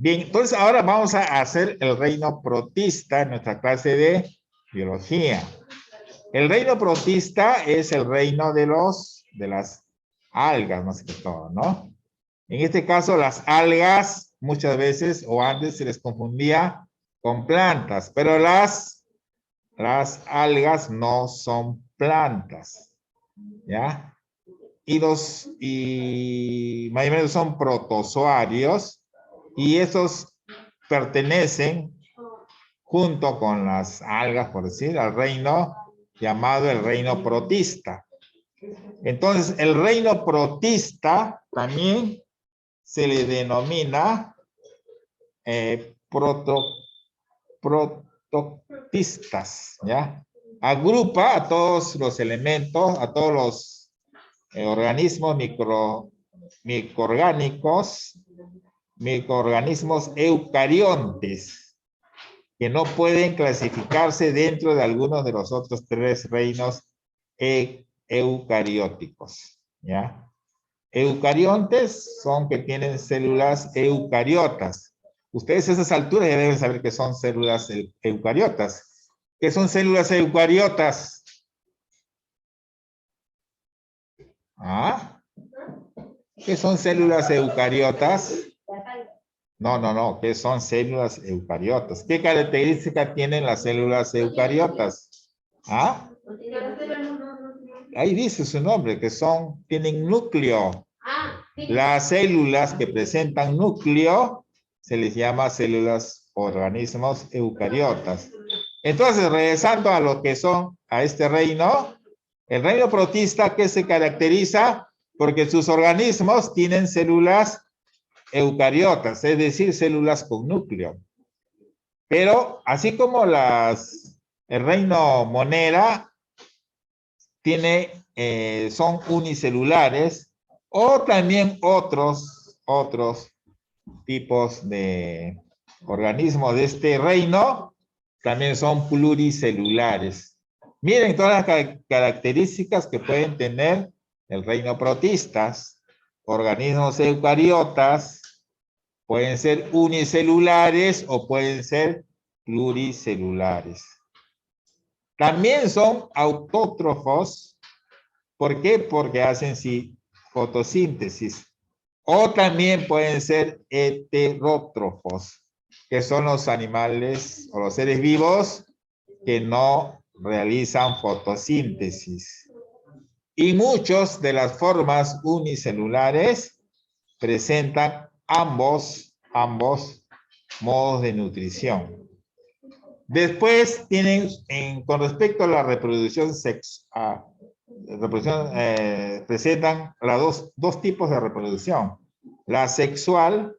Bien, entonces ahora vamos a hacer el reino protista en nuestra clase de biología. El reino protista es el reino de las algas, más que todo, ¿no? En este caso, las algas muchas veces o antes se les confundía con plantas, pero las algas no son plantas, ¿ya? Y mayormente son protozoarios y esos pertenecen junto con las algas, por decir, al reino llamado el reino protista. Entonces, el reino protista también se le denomina prototistas, ¿ya? Agrupa a todos los elementos, a todos los organismos microorganismos eucariontes, que no pueden clasificarse dentro de algunos de los otros tres reinos eucarióticos, ¿ya? Eucariontes son que tienen células eucariotas. Ustedes a esas alturas ya deben saber que son células eucariotas. ¿Qué son células eucariotas? ¿Ah? ¿Qué son células eucariotas? No. ¿Qué son células eucariotas? ¿Qué características tienen las células eucariotas? ¿Ah? Ahí dice su nombre, que tienen núcleo. Las células que presentan núcleo se les llama células organismos eucariotas. Entonces, regresando a lo que son a este reino, el reino protista, que se caracteriza porque sus organismos tienen células eucariotas, es decir, células con núcleo. Pero así como el reino monera son unicelulares, o también otros tipos de organismos de este reino también son pluricelulares. Miren todas las características que pueden tener el reino protistas. Organismos eucariotas pueden ser unicelulares o pueden ser pluricelulares. También son autótrofos. ¿Por qué? Porque hacen fotosíntesis. O también pueden ser heterótrofos, que son los animales o los seres vivos que no realizan fotosíntesis. Y muchas de las formas unicelulares presentan ambos modos de nutrición. Después tienen, con respecto a la reproducción sexual, presentan dos tipos de reproducción. La sexual,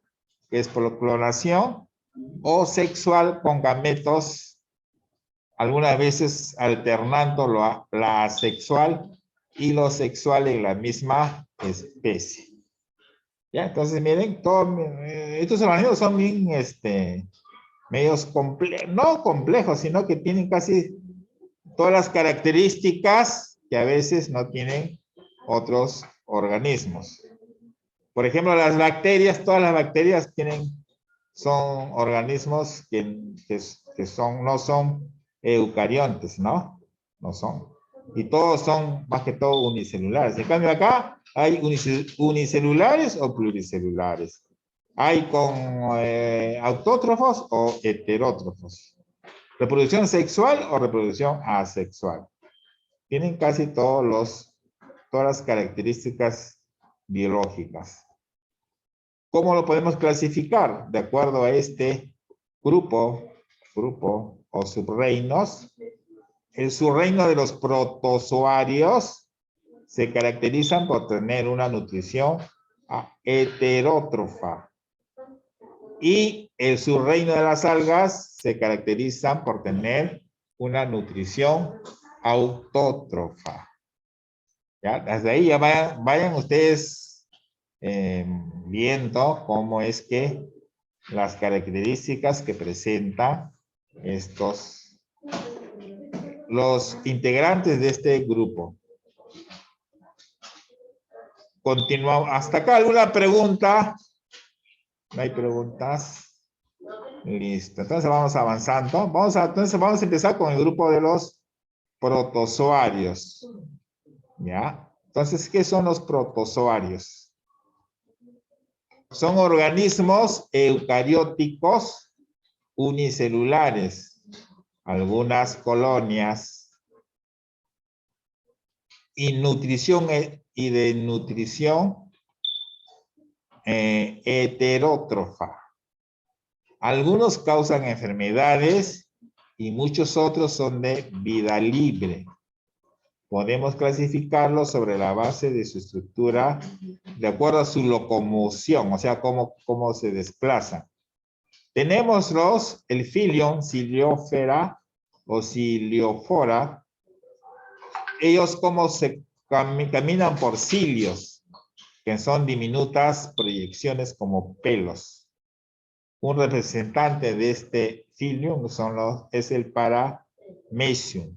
que es por clonación, o sexual con gametos, algunas veces alternando la asexual y lo sexual en la misma especie. ¿Ya? Entonces, miren, estos organismos son bien, medios complejos, no complejos, sino que tienen casi todas las características que a veces no tienen otros organismos. Por ejemplo, las bacterias, todas las bacterias son organismos que no son eucariontes, ¿no? No son. Y todos son, más que todo, unicelulares. En cambio, acá hay unicelulares o pluricelulares. Hay con autótrofos o heterótrofos. Reproducción sexual o reproducción asexual. Tienen casi todas las características biológicas. ¿Cómo lo podemos clasificar? De acuerdo a este grupo o subreinos. El subreino de los protozoarios se caracterizan por tener una nutrición heterótrofa. Y el subreino de las algas se caracterizan por tener una nutrición autótrofa. ¿Ya? Desde ahí ya vayan ustedes viendo cómo es que las características que presentan los integrantes de este grupo. Continuamos. ¿Hasta acá alguna pregunta? ¿No hay preguntas? Listo. Entonces vamos avanzando. Entonces vamos a empezar con el grupo de los protozoarios. ¿Ya? Entonces, ¿qué son los protozoarios? Son organismos eucarióticos unicelulares, algunas colonias, y nutrición y de nutrición heterótrofa. Algunos causan enfermedades y muchos otros son de vida libre. Podemos clasificarlos sobre la base de su estructura de acuerdo a su locomoción, o sea, cómo se desplazan. Tenemos el filium Ciliófera o Ciliófora. Ellos como caminan por cilios, que son diminutas proyecciones como pelos. Un representante de este filium es el Paramecium,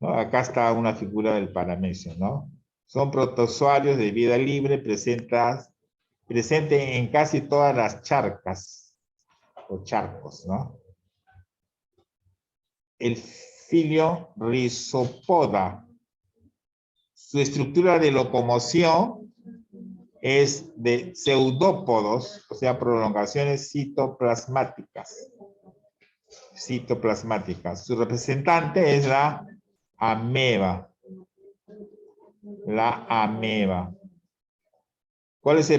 ¿no? Acá está una figura del Paramecium, ¿no? Son protozoarios de vida libre presentes en casi todas las charcas o charcos, ¿no? El filio Rhizopoda. Su estructura de locomoción es de pseudópodos, o sea, prolongaciones citoplasmáticas. Su representante es la ameba. La ameba. ¿Cuál es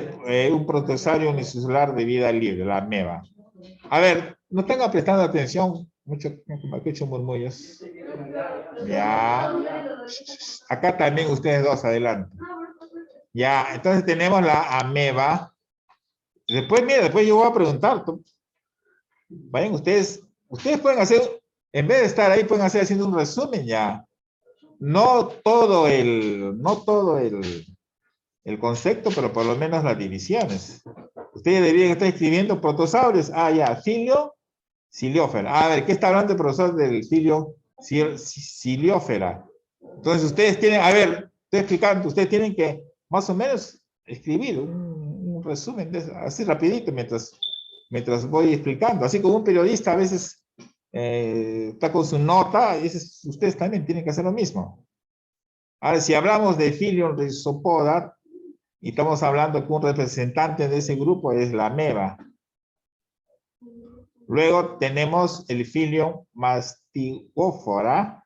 un protozoario unicelular de vida libre? La ameba. A ver, no tengan prestando atención. Mucho, escucho murmullos. Ya. Acá también ustedes dos, adelante. Ya, entonces tenemos la ameba. Después, mira, después yo voy a preguntar. Vayan ustedes pueden hacer, en vez de estar ahí, pueden hacer haciendo un resumen ya. No todo el concepto, pero por lo menos las divisiones. Ustedes deberían estar escribiendo protosaurios. Ah, ya, filio, ciliófera. A ver, ¿qué está hablando el profesor del filio ciliófera? Entonces ustedes tienen, a ver, estoy explicando, ustedes tienen que más o menos escribir un resumen, así rapidito, mientras voy explicando. Así como un periodista a veces está con su nota, y ustedes también tienen que hacer lo mismo. Ahora, si hablamos de Filium Rhizopoda, y estamos hablando que un representante de ese grupo es la ameba. Luego tenemos el Filium Mastigophora.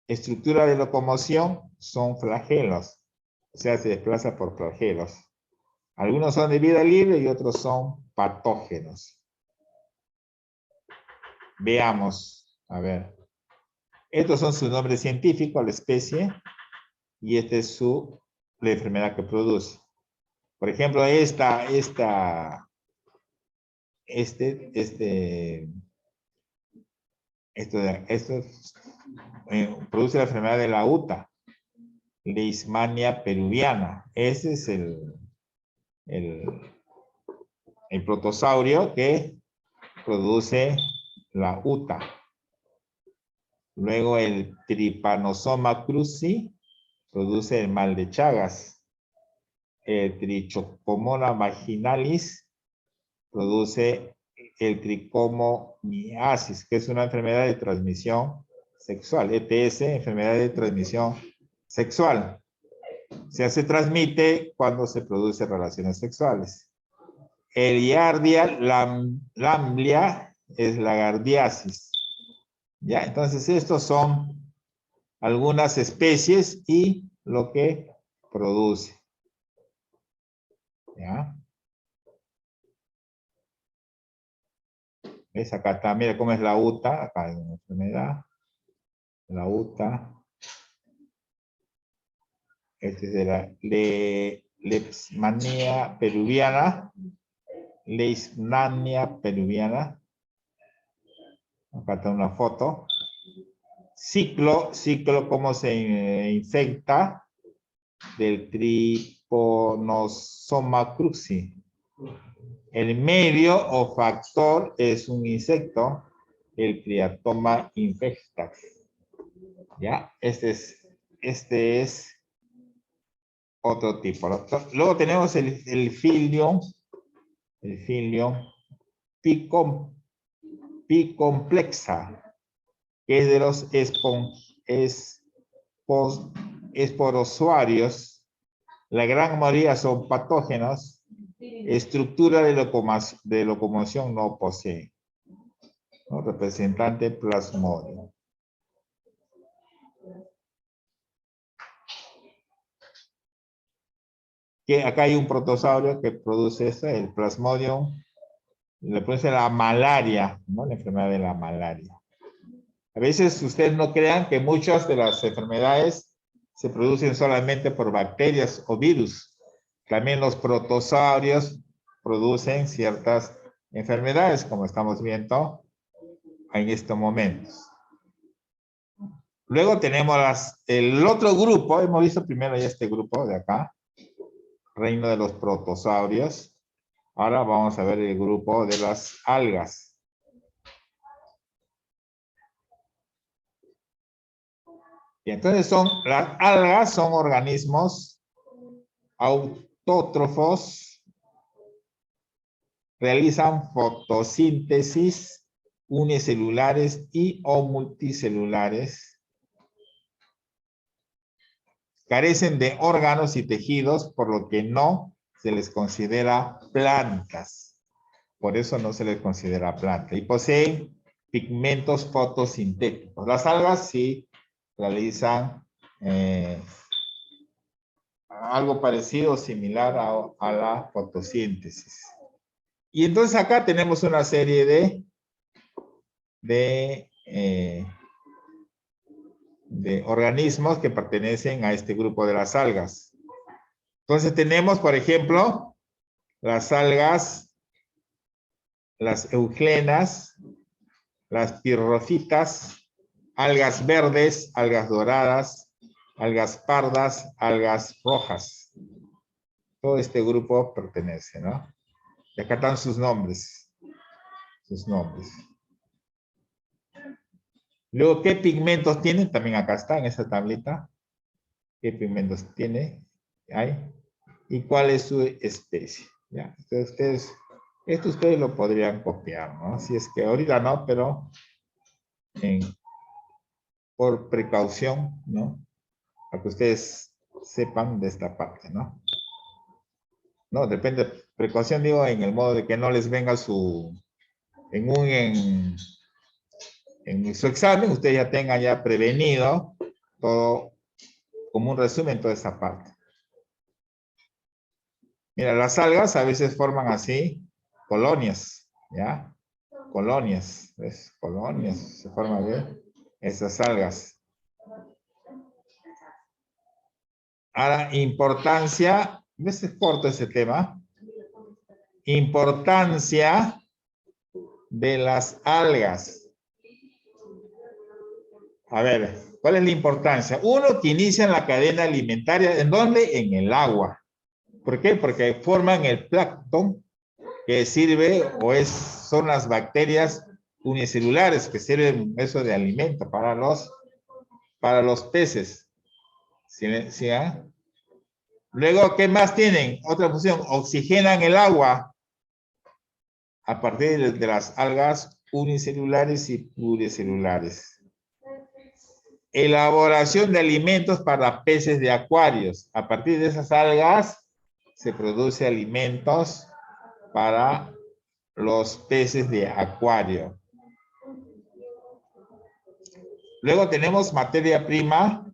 Estructura de locomoción son flagelos. O sea, se desplaza por flagelos. Algunos son de vida libre y otros son patógenos. Veamos, a ver. Estos son sus nombres científicos, la especie, y esta es la enfermedad que produce. Por ejemplo, esto produce la enfermedad de la UTA, Leishmania peruviana. Ese es el protosaurio que produce la UTA. Luego el Trypanosoma cruzi produce el mal de Chagas. El Trichocomona vaginalis produce el tricomomiasis, que es una enfermedad de transmisión sexual. ETS, enfermedad de transmisión sexual. Se transmite cuando se producen relaciones sexuales. El Giardia lamblia es la gardiasis. ¿Ya? Entonces, estos son algunas especies y lo que produce. ¿Ya? ¿Ves? Acá está, mira cómo es la UTA, acá hay una enfermedad. La UTA. Este es de la Leishmania peruviana. Leishmania peruviana. Acá está una foto. Ciclo, cómo se infecta del Trypanosoma cruzi. El medio o factor es un insecto, el Triatoma infectax. ¿Ya? Este es otro tipo. Luego tenemos el filium picomplexa, que es de los esporozoarios. La gran mayoría son patógenos. Estructura de locomoción no posee, ¿no? Representante Plasmodium. Que acá hay un protosaurio que produce esto, el Plasmodium. Le produce la malaria, ¿no? La enfermedad de la malaria. A veces ustedes no crean que muchas de las enfermedades se producen solamente por bacterias o virus. También los protozoarios producen ciertas enfermedades, como estamos viendo en estos momentos. Luego tenemos el otro grupo, hemos visto primero ya este grupo de acá, reino de los protozoarios. Ahora vamos a ver el grupo de las algas. Y entonces las algas son organismos autótrofos, realizan fotosíntesis unicelulares y o multicelulares, carecen de órganos y tejidos, por lo que no se les considera plantas. Por eso no se les considera planta. Y poseen pigmentos fotosintéticos. Las algas sí realizan algo parecido o similar a la fotosíntesis. Y entonces acá tenemos una serie de organismos que pertenecen a este grupo de las algas. Entonces tenemos, por ejemplo, las algas, las euglenas, las pirrofitas, algas verdes, algas doradas, algas pardas, algas rojas. Todo este grupo pertenece, ¿no? Y acá están sus nombres. Sus nombres. Luego, ¿qué pigmentos tienen? También acá está en esa tablita. ¿Qué pigmentos tiene? ¿Hay? ¿Y cuál es su especie? ¿Ya? Entonces, esto ustedes lo podrían copiar, ¿no? Si es que ahorita no, pero por precaución, ¿no? Para que ustedes sepan de esta parte, ¿no? No, depende, precaución digo en el modo de que no les venga en su examen, ustedes ya tengan ya prevenido todo, como un resumen, toda esta parte. Mira, las algas a veces forman así colonias, ¿ya? Colonias, ¿ves? Colonias, se forman bien esas algas. Ahora, importancia, ¿ves? Es corto ese tema. Importancia de las algas. A ver, ¿cuál es la importancia? Uno, que inician la cadena alimentaria, ¿en dónde? En el agua. ¿Por qué? Porque forman el plancton, que sirve son las bacterias unicelulares que sirven eso de alimento para los peces. ¿Sí? Luego, ¿qué más tienen? Otra función, oxigenan el agua a partir de las algas unicelulares y pluricelulares. Elaboración de alimentos para peces de acuarios. A partir de esas algas se produce alimentos para los peces de acuario. Luego tenemos materia prima.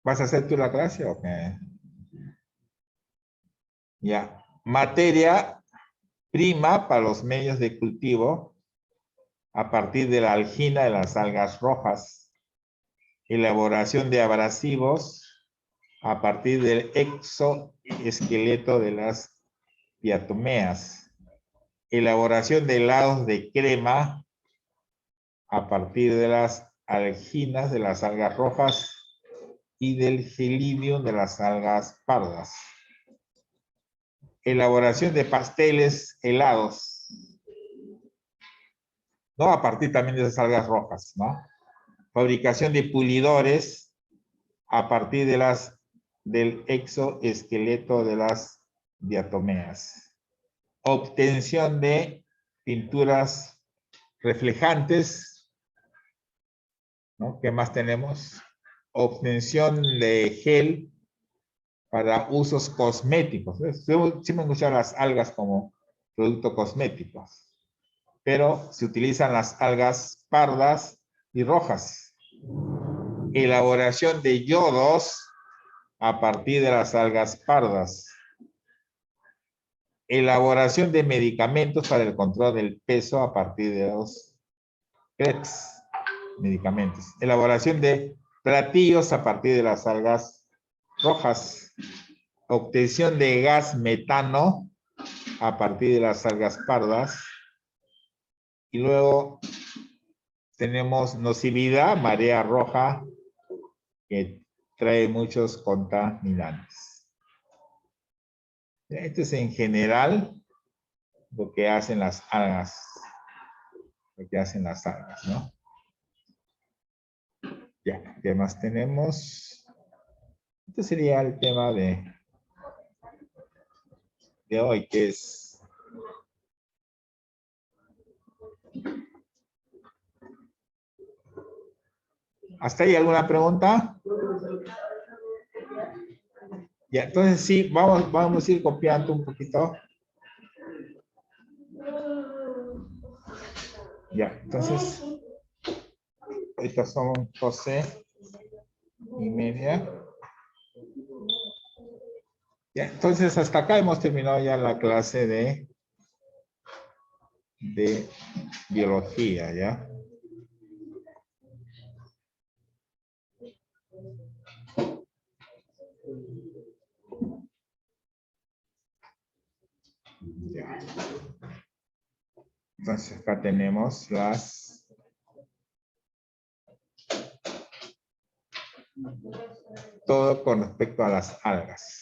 ¿Vas a hacer tú la clase o qué? Ya. Materia prima para los medios de cultivo a partir de la algina de las algas rojas. Elaboración de abrasivos a partir del exoesqueleto de las diatomeas. Elaboración de helados de crema a partir de las alginas de las algas rojas y del gelidium de las algas pardas. Elaboración de pasteles helados, ¿no? A partir también de esas algas rojas, ¿no? Fabricación de pulidores a partir del exoesqueleto de las diatomeas. Obtención de pinturas reflejantes, ¿no? ¿Qué más tenemos? Obtención de gel para usos cosméticos. Sí me gustan las algas como productos cosméticos, pero se utilizan las algas pardas y rojas. Elaboración de yodos a partir de las algas pardas. Elaboración de medicamentos para el control del peso a partir de los CREPS, medicamentos. Elaboración de platillos a partir de las algas rojas. Obtención de gas metano a partir de las algas pardas. Y luego tenemos nocividad, marea roja, que trae muchos contaminantes. Esto es en general lo que hacen las algas. Lo que hacen las algas, ¿no? Ya, ¿qué más tenemos? Este sería el tema de hoy, que es... ¿Hasta ahí alguna pregunta? Ya, entonces sí, vamos a ir copiando un poquito. Ya, entonces, ahorita son 12:30. Ya, entonces hasta acá hemos terminado ya la clase de biología, ¿ya? Ya. Entonces acá tenemos todo con respecto a las algas.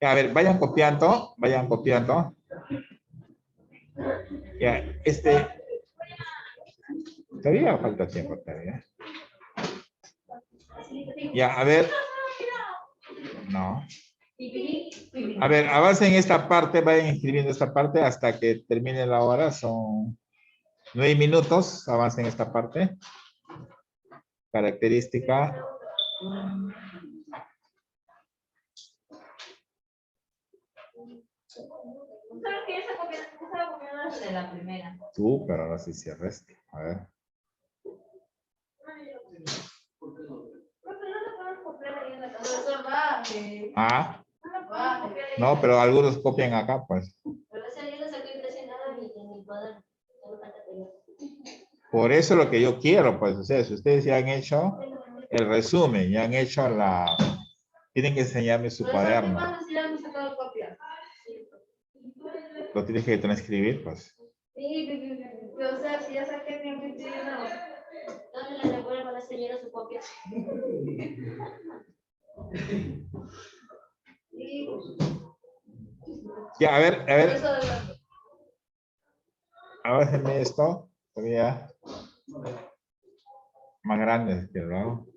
A ver, vayan copiando, vayan copiando. Ya, todavía falta tiempo todavía. Ya, a ver. No. A ver, avancen esta parte, vayan escribiendo esta parte hasta que termine la hora. Son 9 minutos, avancen esta parte. Característica. ¿Sabes que yo estaba copiando de la primera? Tú, pero ahora sí cierres. A ver. Ah. No, pero algunos copian acá, pues. Por eso lo que yo quiero, pues, o sea, si ustedes ya han hecho el resumen, ya han hecho tienen que enseñarme su cuaderno. Lo tienes que transcribir, pues. Sí, o sea, si ya saqué mi anfitrión, no le recuerdo a la señora su copia. Ya, a ver. Aváncenme esto, todavía más grande, que lo hago.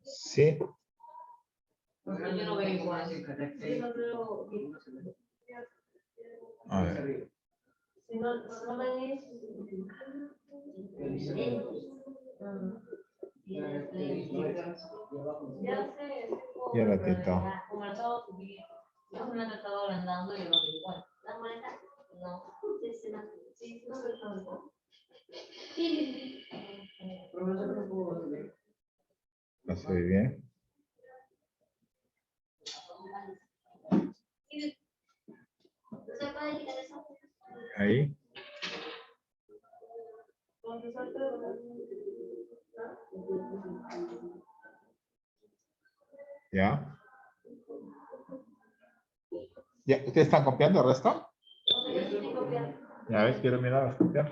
Sí. Yo no veo igual. A ver. Si no ven ya sé. Y un ratito. Como el sábado subí, yo me he tratado agrandando y yo lo veo igual. ¿La molesta? No. Sí, no se lo. Sí. Profesor, no puedo. Se ve bien. Ahí. Ya. ¿Ya? ¿Ustedes están copiando el resto? Ya, a ver, quiero mirar las copias.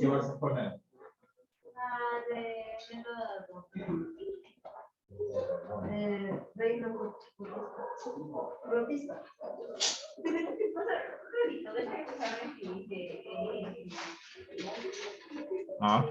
¿Qué vas a poner? Ah.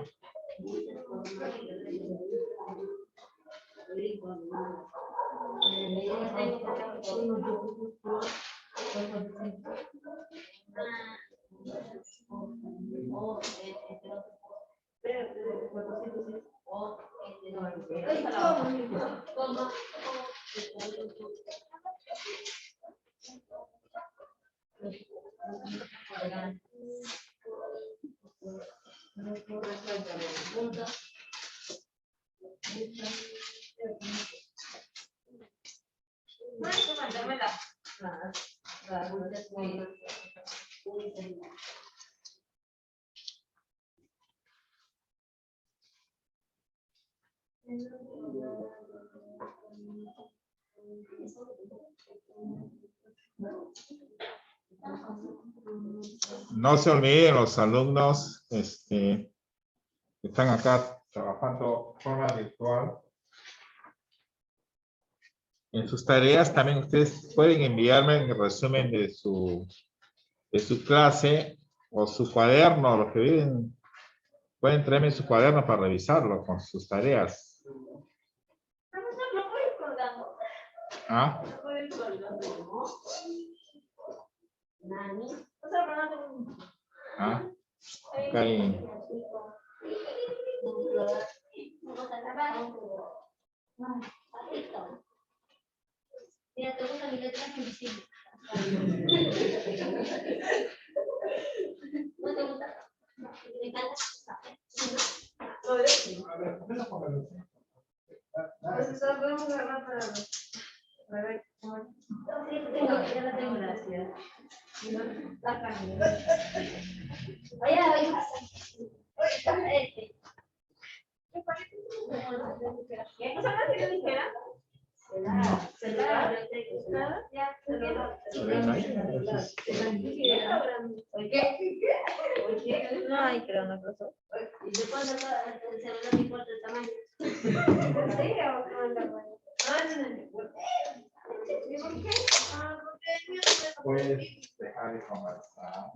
No se olviden los alumnos que están acá trabajando de forma virtual. En sus tareas también ustedes pueden enviarme el resumen de su clase o su cuaderno, lo que vienen. Pueden traerme su cuaderno para revisarlo con sus tareas. ¿Ah? Ah, acá hay. Mira, te gusta mi letra invisible. ¿No te gusta? Me encanta. No hay, creo, no profesor. Y después el celular no importa el tamaño. Puedes dejar de conversar.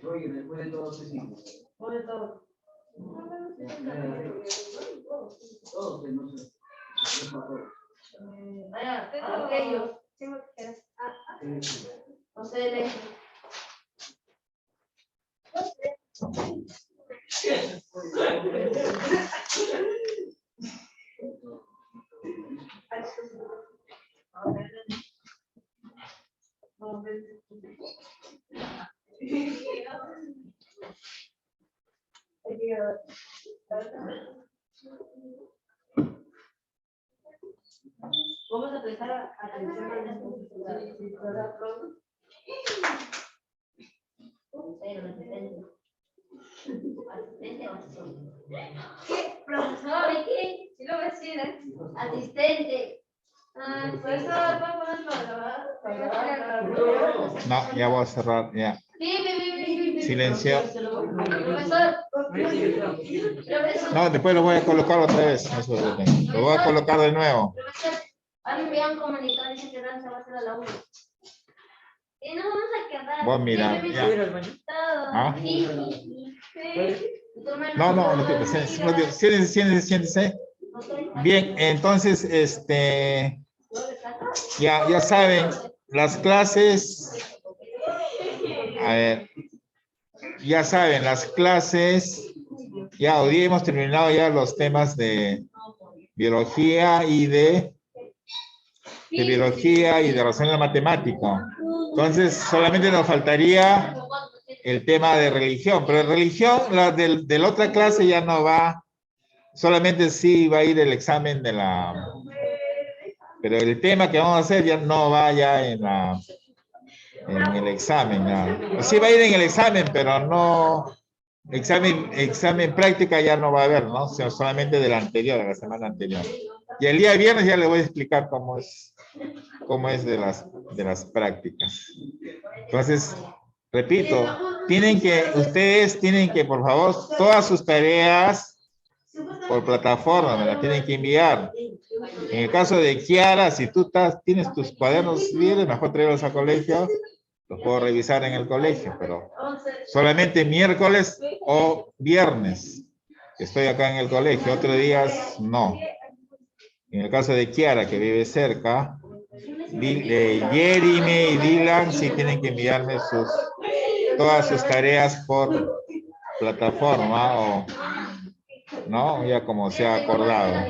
Oye, después de todo se sigue. Después de todo. Todos, no sé. Vaya, aquellos. No sé, vamos a prestar atención a la solicitada pronto. Asistente o asistente. ¿Qué? Profesor, ¿qué? Sí lo voy a decir, ¿eh? Asistente. Profesor, ¿puedo poner para grabar? No, ya voy a cerrar, ya. Silencio. Profesor. No, después lo voy a colocar otra vez. No se preocupen. Lo voy a colocar de nuevo. Profesor, a mí me han comunicado, dice que Dan se va a hacer a la 1. Y nos vamos a quedar. Voy a mirar, ya. ¿Ah? No, no, siéntense. Bien, entonces, ya saben, las clases, a ver, ya saben, las clases, ya hoy hemos terminado ya los temas de biología y de de biología y de razonamiento matemático. Entonces, solamente nos faltaría el tema de religión, pero religión, la de la otra clase ya no va, solamente sí va a ir el examen de la, pero el tema que vamos a hacer ya no va ya en el examen, ya. Sí va a ir en el examen, pero no, examen práctica ya no va a haber, ¿no? Sino solamente de la anterior, de la semana anterior. Y el día viernes ya le voy a explicar cómo es de las prácticas. Entonces, repito, ustedes tienen que, por favor, todas sus tareas por plataforma, me las tienen que enviar. En el caso de Kiara, si tú tienes tus cuadernos libres, mejor traerlos al colegio, los puedo revisar en el colegio, pero solamente miércoles o viernes estoy acá en el colegio, otros días no. En el caso de Kiara, que vive cerca, Jeremy y Dylan sí tienen que enviarme todas sus tareas por plataforma o no, ya como se ha acordado.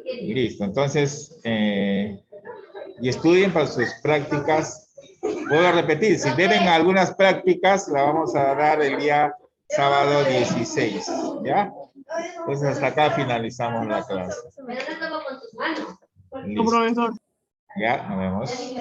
Y listo, entonces, y estudien para sus prácticas. Voy a repetir, si deben algunas prácticas, la vamos a dar el día sábado 16, ¿ya? Entonces hasta acá finalizamos la clase. Listo. Ya, nos vemos.